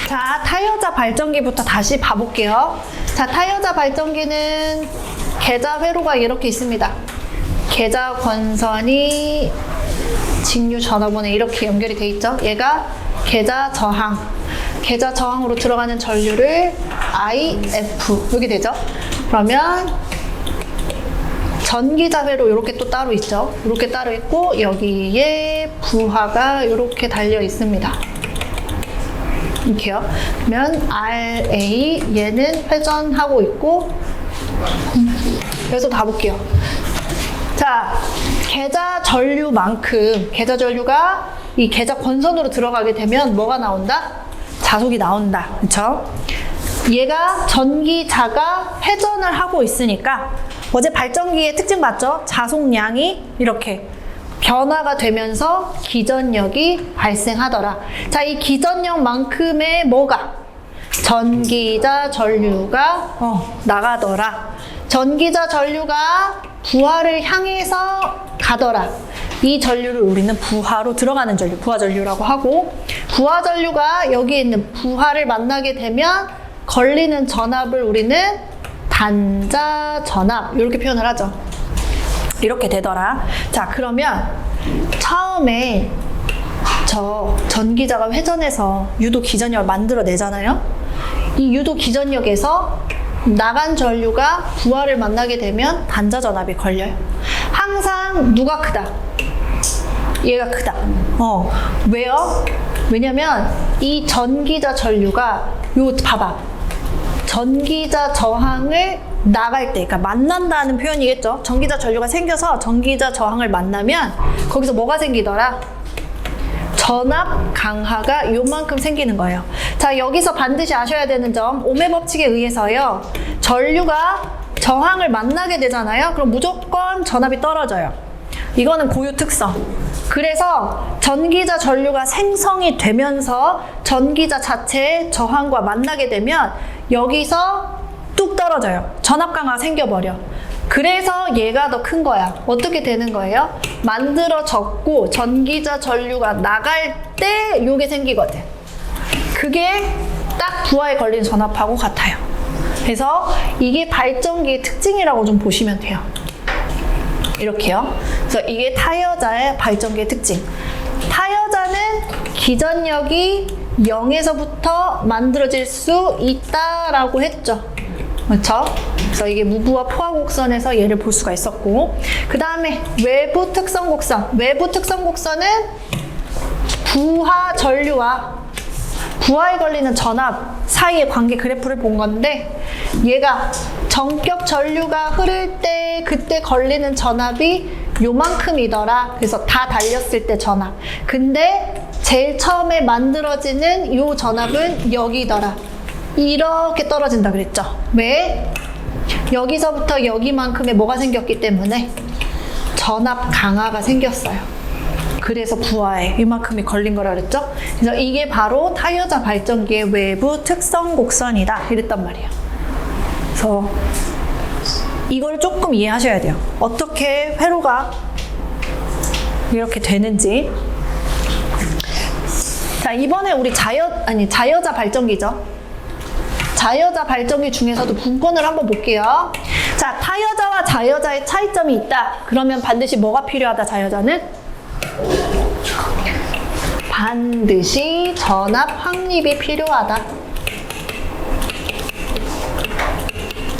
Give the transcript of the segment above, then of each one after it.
자, 타여자 발전기부터 다시 봐볼게요. 자, 타여자 발전기는 계좌 회로가 이렇게 있습니다. 계좌 권선이 직류 전화번호에 이렇게 연결이 돼 있죠. 얘가 계좌 저항. 계좌 저항으로 들어가는 전류를 IF 이렇게 되죠. 그러면 전기자 회로 이렇게 또 따로 있죠. 이렇게 따로 있고 여기에 부하가 이렇게 달려 있습니다. 이렇게요. 그러면 RA 얘는 회전하고 있고 여기서 가볼게요. 자, 계좌 전류만큼 계좌 전류가 이 계좌 권선으로 들어가게 되면 뭐가 나온다? 자속이 나온다. 그렇죠? 얘가 전기자가 회전을 하고 있으니까 어제 발전기의 특징 맞죠? 자속량이 이렇게 변화가 되면서 기전력이 발생하더라. 자, 이 기전력만큼의 뭐가? 전기자 전류가 나가더라. 전기자 전류가 부하를 향해서 가더라. 이 전류를 우리는 부하로 들어가는 전류, 부하 전류라고 하고, 부하 전류가 여기에 있는 부하를 만나게 되면 걸리는 전압을 우리는 단자 전압 이렇게 표현을 하죠. 이렇게 되더라. 자, 그러면 처음에 저 전기자가 회전해서 유도 기전력을 만들어내잖아요. 이 유도 기전력에서 나간 전류가 부하를 만나게 되면 단자 전압이 걸려요. 항상 누가 크다? 얘가 크다. 왜요? 왜냐면 이 전기자 전류가 봐봐. 전기자 저항을 나갈 때, 그러니까 만난다는 표현이겠죠. 전기자 전류가 생겨서 전기자 저항을 만나면 거기서 뭐가 생기더라? 전압 강하가 요만큼 생기는 거예요. 자, 여기서 반드시 아셔야 되는 점, ohm의 법칙에 의해서요. 전류가 저항을 만나게 되잖아요. 그럼 무조건 전압이 떨어져요. 이거는 고유 특성. 그래서 전기자 전류가 생성이 되면서 전기자 자체의 저항과 만나게 되면 여기서 뚝 떨어져요. 전압 강화가 생겨버려. 그래서 얘가 더 큰 거야. 어떻게 되는 거예요? 만들어졌고 전기자 전류가 나갈 때 요게 생기거든. 그게 딱 부하에 걸린 전압하고 같아요. 그래서 이게 발전기의 특징이라고 좀 보시면 돼요. 이렇게요. 그래서 이게 타여자의 발전기의 특징. 타여자는 기전력이 0에서부터 만들어질 수 있다라고 했죠. 그렇죠? 그래서 이게 무부하 포화 곡선에서 얘를 볼 수가 있었고, 그 다음에 외부 특성 곡선. 외부 특성 곡선은 부하 전류와 부하에 걸리는 전압 사이의 관계 그래프를 본 건데, 얘가 전격 전류가 흐를 때 그때 걸리는 전압이 요만큼이더라. 그래서 다 달렸을 때 전압. 근데 제일 처음에 만들어지는 요 전압은 여기더라. 이렇게 떨어진다 그랬죠. 왜? 여기서부터 여기만큼의 뭐가 생겼기 때문에 전압 강화가 생겼어요. 그래서 부하에 이만큼이 걸린 거라 그랬죠. 그래서 이게 바로 타여자 발전기의 외부 특성 곡선이다 이랬단 말이에요. 그래서 이걸 조금 이해하셔야 돼요. 어떻게 회로가 이렇게 되는지. 자, 이번에 우리 자여자 발전기죠. 자여자 발전기 중에서도 분권을 한번 볼게요. 자, 타여자와 자여자의 차이점이 있다. 그러면 반드시 뭐가 필요하다, 자여자는? 반드시 전압 확립이 필요하다.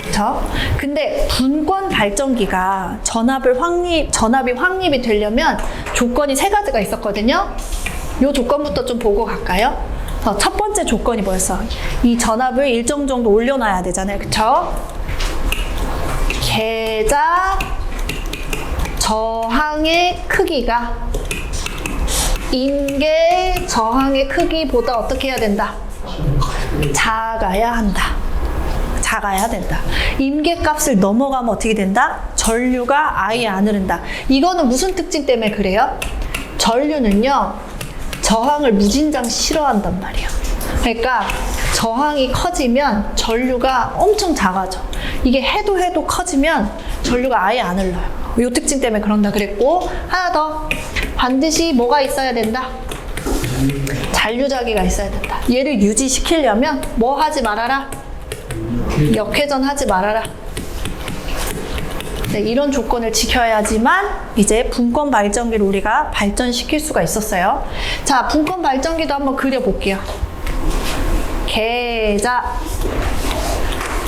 그렇죠? 근데 분권 발전기가 전압이 확립이 되려면 조건이 3가지가 있었거든요. 이 조건부터 좀 보고 갈까요? 첫 번째 조건이 뭐였어? 이 전압을 일정 정도 올려놔야 되잖아요. 그쵸? 계좌 저항의 크기가 임계 저항의 크기보다 어떻게 해야 된다? 작아야 한다. 작아야 된다. 임계 값을 넘어가면 어떻게 된다? 전류가 아예 안 흐른다. 이거는 무슨 특징 때문에 그래요? 전류는요, 저항을 무진장 싫어한단 말이에요. 그러니까 저항이 커지면 전류가 엄청 작아져. 이게 해도 커지면 전류가 아예 안 흘러요. 이 특징 때문에 그런다 그랬고, 하나 더 반드시 뭐가 있어야 된다? 잔류자기가 있어야 된다. 얘를 유지시키려면 뭐 하지 말아라? 역회전 하지 말아라. 네, 이런 조건을 지켜야지만 이제 분권 발전기를 우리가 발전시킬 수가 있었어요. 자, 분권 발전기도 한번 그려볼게요. 계자,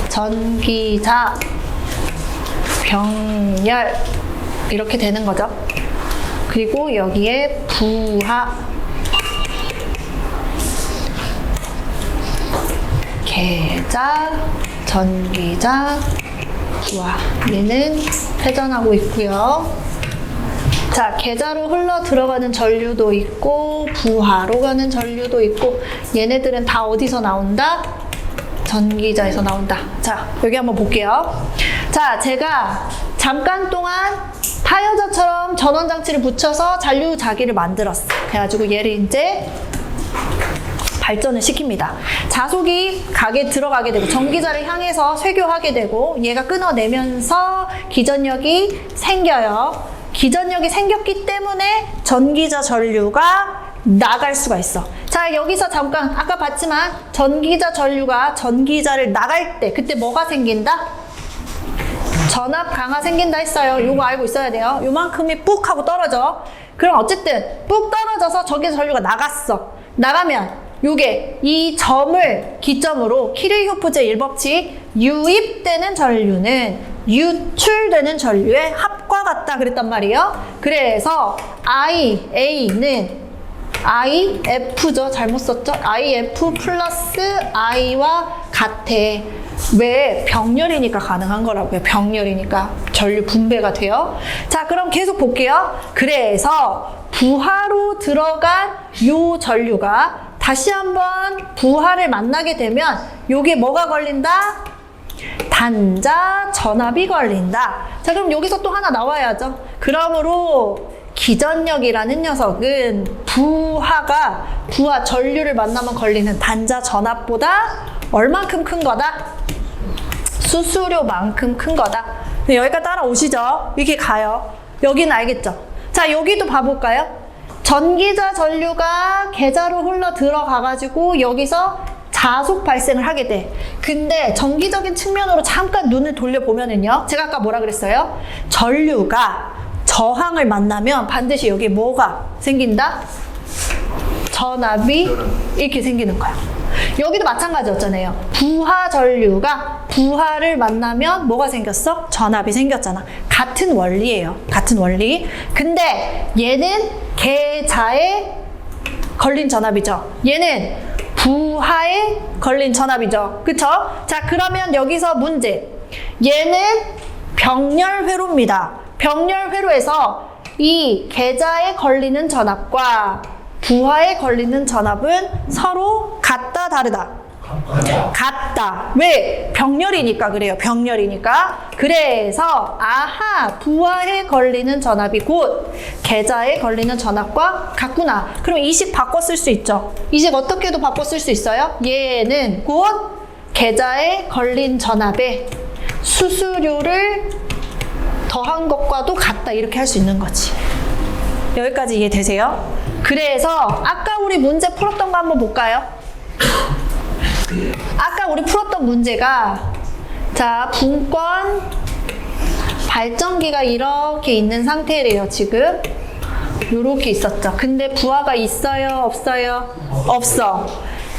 전기자, 병렬 이렇게 되는 거죠. 그리고 여기에 부하, 계자, 전기자, 부하. 얘는 회전하고 있고요. 자, 계자로 흘러 들어가는 전류도 있고 부하로 가는 전류도 있고 얘네들은 다 어디서 나온다? 전기자에서 나온다. 자, 여기 한번 볼게요. 자, 제가 잠깐 동안 타이어자처럼 전원장치를 붙여서 잔류자기를 만들었어. 그래가지고 얘를 이제 발전을 시킵니다. 자속이 들어가게 되고 전기자를 향해서 쇄교하게 되고 얘가 끊어내면서 기전력이 생겨요. 기전력이 생겼기 때문에 전기자 전류가 나갈 수가 있어. 자, 여기서 잠깐 아까 봤지만 전기자 전류가 전기자를 나갈 때 그때 뭐가 생긴다? 전압 강화 생긴다 했어요. 요거 알고 있어야 돼요. 요만큼이 뿍 하고 떨어져. 그럼 어쨌든 뿍 떨어져서 전기자 전류가 나갔어. 나가면 요게 이 점을 기점으로 키르호프제 1법칙 유입되는 전류는 유출되는 전류의 합과 같다 그랬단 말이에요. 그래서 IA는 IF죠. 잘못 썼죠? IF 플러스 I와 같아. 왜? 병렬이니까 가능한 거라고요. 병렬이니까 전류 분배가 돼요. 자, 그럼 계속 볼게요. 그래서 부하로 들어간 요 전류가 다시 한번 부하를 만나게 되면 요게 뭐가 걸린다? 단자 전압이 걸린다. 자, 그럼 여기서 또 하나 나와야죠. 그러므로 기전력이라는 녀석은 부하 전류를 만나면 걸리는 단자 전압보다 얼만큼 큰 거다? 수수료만큼 큰 거다. 여기까지 따라오시죠. 이렇게 가요. 여기는 알겠죠? 자, 여기도 봐볼까요? 전기자 전류가 계자로 흘러 들어가가지고 여기서 자속 발생을 하게 돼. 근데 전기적인 측면으로 잠깐 눈을 돌려보면은요. 제가 아까 뭐라 그랬어요? 전류가 저항을 만나면 반드시 여기에 뭐가 생긴다? 전압이 이렇게 생기는 거야. 여기도 마찬가지였잖아요. 부하 전류가 부하를 만나면 뭐가 생겼어? 전압이 생겼잖아. 같은 원리예요. 같은 원리. 근데 얘는 계자에 걸린 전압이죠. 얘는 부하에 걸린 전압이죠. 그쵸? 자, 그러면 여기서 문제. 얘는 병렬회로입니다. 병렬회로에서 이 계자에 걸리는 전압과 부하에 걸리는 전압은 서로 같다, 다르다? 같다. 왜? 병렬이니까 그래요. 병렬이니까. 그래서 아하, 부하에 걸리는 전압이 곧 계자에 걸리는 전압과 같구나. 그럼 이 식 바꿔 쓸 수 있죠. 이 식 어떻게도 바꿔 쓸 수 있어요? 얘는 곧 계자에 걸린 전압에 수수료를 더한 것과도 같다. 이렇게 할 수 있는 거지. 여기까지 이해되세요? 그래서 아까 우리 문제 풀었던 거 한번 볼까요? 아까 우리 풀었던 문제가 자, 분권 발전기가 이렇게 있는 상태래요. 지금 요렇게 있었죠. 근데 부하가 있어요? 없어요? 없어.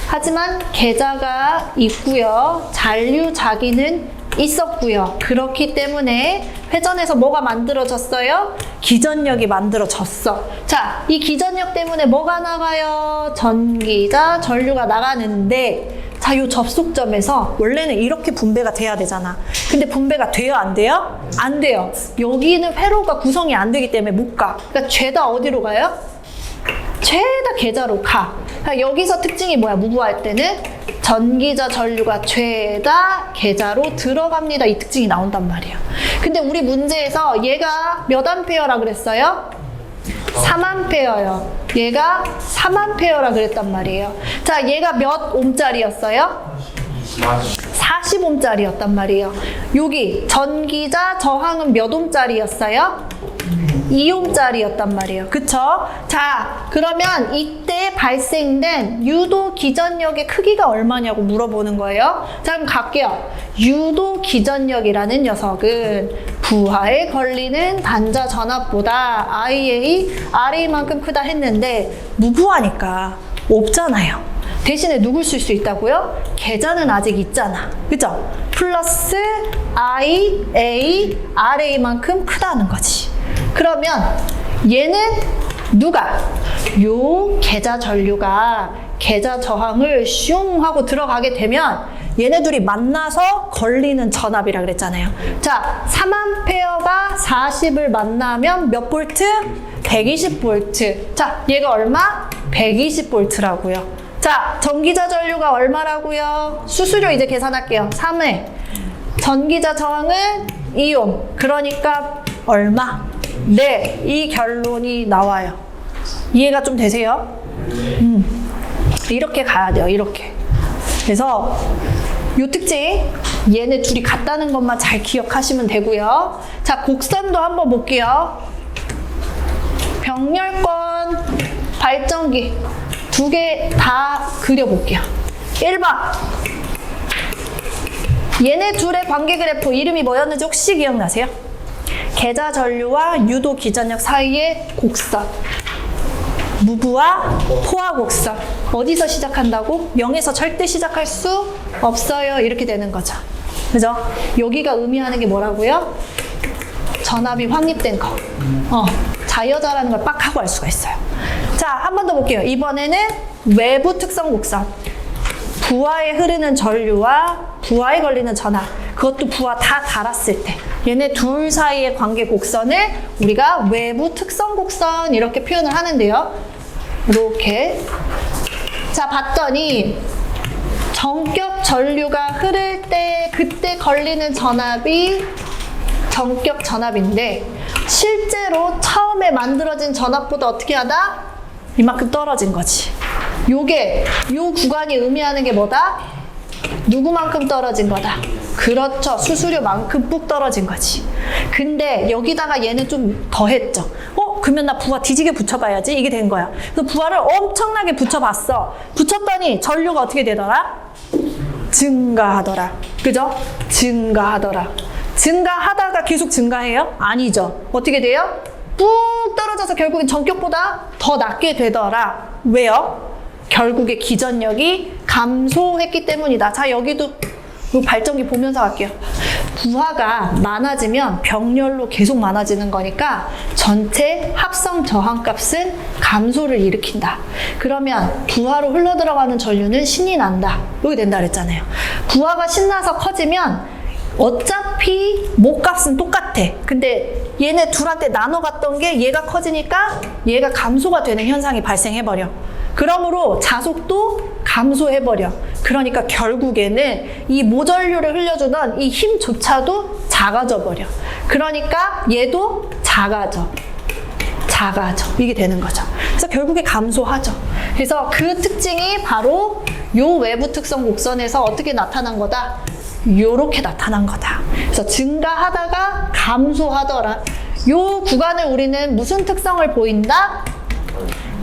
하지만 계자가 있고요. 잔류자기는 있었고요. 그렇기 때문에 회전에서 뭐가 만들어졌어요? 기전력이 만들어졌어. 자, 이 기전력 때문에 뭐가 나가요? 전기자, 전류가 나가는데 자, 요 접속점에서 원래는 이렇게 분배가 돼야 되잖아. 근데 분배가 돼요? 안 돼요? 안 돼요. 여기는 회로가 구성이 안 되기 때문에 못 가. 그러니까 죄다 어디로 가요? 죄다 계자로 가. 그러니까 여기서 특징이 뭐야? 무부할 때는 전기자 전류가 죄다 계자로 들어갑니다. 이 특징이 나온단 말이에요. 근데 우리 문제에서 얘가 몇 암페어라 그랬어요? 3암페어요. 얘가 3암페어라 그랬단 말이에요. 자, 얘가 몇 옴짜리였어요? 40옴짜리였단 말이에요. 여기 전기자 저항은 몇 옴짜리였어요? 2옴짜리였단 말이에요. 그쵸? 자, 그러면 이때 발생된 유도 기전력의 크기가 얼마냐고 물어보는 거예요. 자, 그럼 갈게요. 유도 기전력이라는 녀석은 부하에 걸리는 단자 전압보다 IA, RA만큼 크다 했는데 무부하니까 없잖아요. 대신에 누굴 쓸 수 있다고요? 계좌는 아직 있잖아. 그죠? 플러스 IA, RA만큼 크다는 거지. 그러면 얘는 누가? 요 계좌 전류가 계좌 저항을 슝 하고 들어가게 되면 얘네 둘이 만나서 걸리는 전압이라 그랬잖아요. 자, 3A가 40을 만나면 몇 볼트? 120볼트. 자, 얘가 얼마? 120볼트라고요. 자, 전기자 전류가 얼마라고요? 수수료 이제 계산할게요. 3회. 전기자 저항은 2옴. 그러니까 얼마? 네, 이 결론이 나와요. 이해가 좀 되세요? 이렇게 가야 돼요. 이렇게. 그래서 요 특징, 얘네 둘이 같다는 것만 잘 기억하시면 되고요. 자, 곡선도 한번 볼게요. 병렬권, 발전기 두 개 다 그려볼게요. 1번. 얘네 둘의 관계 그래프 이름이 뭐였는지 혹시 기억나세요? 계좌 전류와 유도 기전력 사이의 곡선. 무부와 포화 곡선. 어디서 시작한다고? 0에서 절대 시작할 수 없어요. 이렇게 되는 거죠. 그죠? 여기가 의미하는 게 뭐라고요? 전압이 확립된 거. 자여자라는 걸 빡 하고 알 수가 있어요. 자, 한 번 더 볼게요. 이번에는 외부 특성 곡선. 부하에 흐르는 전류와 부하에 걸리는 전압. 그것도 부하 다 달았을 때. 얘네 둘 사이의 관계 곡선을 우리가 외부 특성 곡선 이렇게 표현을 하는데요. 이렇게. 자, 봤더니 전격 전류가 흐를 때 그때 걸리는 전압이 전격 전압인데 실제로 처음에 만들어진 전압보다 어떻게 하다? 이만큼 떨어진 거지. 요게 요 구간이 의미하는 게 뭐다? 누구만큼 떨어진 거다? 그렇죠. 수수료만큼 뚝 떨어진 거지. 근데 여기다가 얘는 좀 더했죠. 그러면 나 부하 뒤지게 붙여봐야지. 이게 된 거야. 그래서 부하를 엄청나게 붙여봤어. 붙였더니 전류가 어떻게 되더라? 증가하더라. 그죠? 증가하더라. 증가하다가 계속 증가해요? 아니죠. 어떻게 돼요? 뚝 떨어져서 결국엔 전격보다 더 낮게 되더라. 왜요? 결국에 기전력이 감소했기 때문이다. 자, 여기도 발전기 보면서 갈게요. 부하가 많아지면 병렬로 계속 많아지는 거니까 전체 합성 저항값은 감소를 일으킨다. 그러면 부하로 흘러들어가는 전류는 신이 난다. 이렇게 된다 그랬잖아요. 부하가 신나서 커지면 어차피 목값은 똑같아. 근데 얘네 둘한테 나눠 갔던 게 얘가 커지니까 얘가 감소가 되는 현상이 발생해버려. 그러므로 자속도 감소해버려. 그러니까 결국에는 이 모전류를 흘려주던 이 힘조차도 작아져 버려. 그러니까 얘도 작아져. 이게 되는 거죠. 그래서 결국에 감소하죠. 그래서 그 특징이 바로 요 외부 특성 곡선에서 어떻게 나타난 거다? 요렇게 나타난 거다. 그래서 증가하다가 감소하더라. 요 구간을 우리는 무슨 특성을 보인다?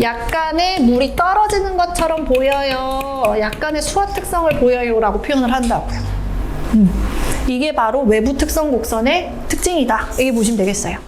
약간의 물이 떨어지는 것처럼 보여요. 약간의 수화 특성을 보여요 라고 표현을 한다고요. 이게 바로 외부 특성 곡선의 특징이다. 이렇게 보시면 되겠어요.